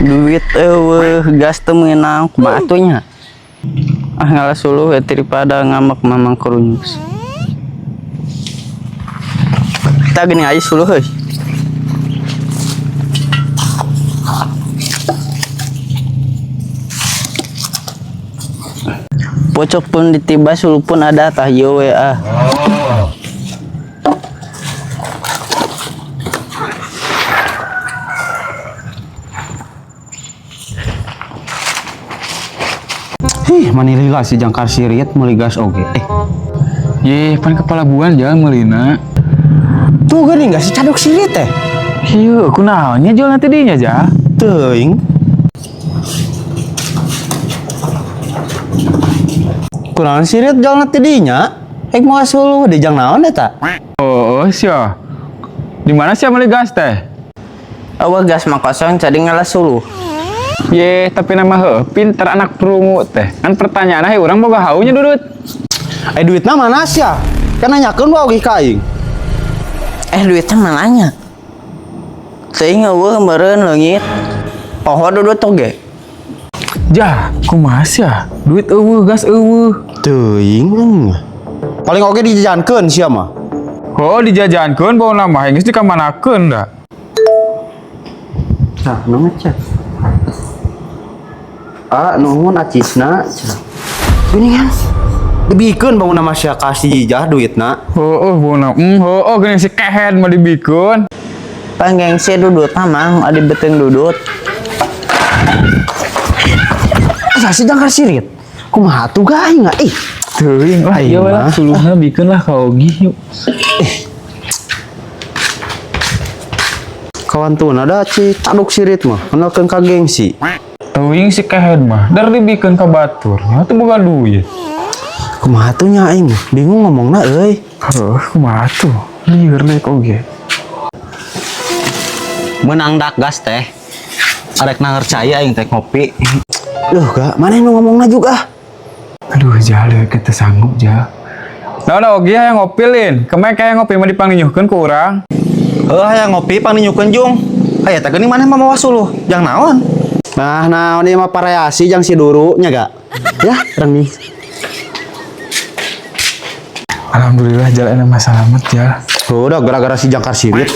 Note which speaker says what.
Speaker 1: duit gas temenang kumatunya ngalah suluh daripada ngamak mamang kerunyus kita gini aja suluh heuy pocok pun ditiba suluh pun ada tah ieu we
Speaker 2: Manilila si jangkar siriet meuli gas oge.
Speaker 3: Ye, pan kepala buan jangan melina.
Speaker 2: Tuh geuning gas si caduk siriet teh.
Speaker 3: Hieu, kunaonnya jual nanti dinya ja.
Speaker 2: Teuing. Kunaon siriet jual nanti dinya? Mau suluh di jang naon eta?
Speaker 3: Oh, sia. Di mana sih meuli gas teh?
Speaker 1: Awa gas mah kosong jadi ngalah suluh.
Speaker 3: Ye, tapi nama pinter anak perungu teh. Kan pertanyaan urang boga haunya dudut.
Speaker 2: Duitna mana sia? Kan nanyakeun wae oge ka aing.
Speaker 1: Duitnya mananya? Teuing eueuh meureun leungit. Poho dudut oge.
Speaker 3: Ja, kumaha sia? Duit eueuh, gas eueuh.
Speaker 2: Teuing. Paling oge dijajankeun sia mah.
Speaker 3: Oh, dijajankeun bawa nama geus dikamanakeun da.
Speaker 2: Nah, nu ngechat. Nuhun acisna. Geuningan. Dibikeun bangun nama sia kasih jah duitna.
Speaker 3: Heueuh bawa heueuh geuning si kehed mah dibikeun.
Speaker 1: Panggengsi dudut mah adi beteng dudut.
Speaker 2: Si jangkar sirit. Kumaha tuh gaing ih.
Speaker 3: Teuing lah ieu lah suluhna bikeun lah ka ogi yuk.
Speaker 2: Kawan tuh ada ci caduk sirit mah kenalkeun ka gengsi.
Speaker 3: Teuing si kehed mah dar dibikeun ka batur nya teu boga duit.
Speaker 2: Kumaha tuh nya aing bingung ngomongna euy.
Speaker 3: Heuh kumaha tuh lieur deuk oge.
Speaker 2: Menang dak gas teh. Arek ngarcaya aing teh ngopi. Gak mana nu ngomongna juga.
Speaker 3: Aduh jale kita sanggup ja. Nah oge hayang ngopilin. Kemae kayak ngopi mah dipanginyuhkeun ku urang.
Speaker 2: Hayang ngopi panginyuhkeun jung. Aya teh geuning maneh mah mawa suluh. Jang naon? Nah, naon ieu mah pareasi jang si duru nya ga? Ya, urang nih.
Speaker 3: Alhamdulillah jalan mah salamet ya.
Speaker 2: Udah gara-gara si jangkar sirit.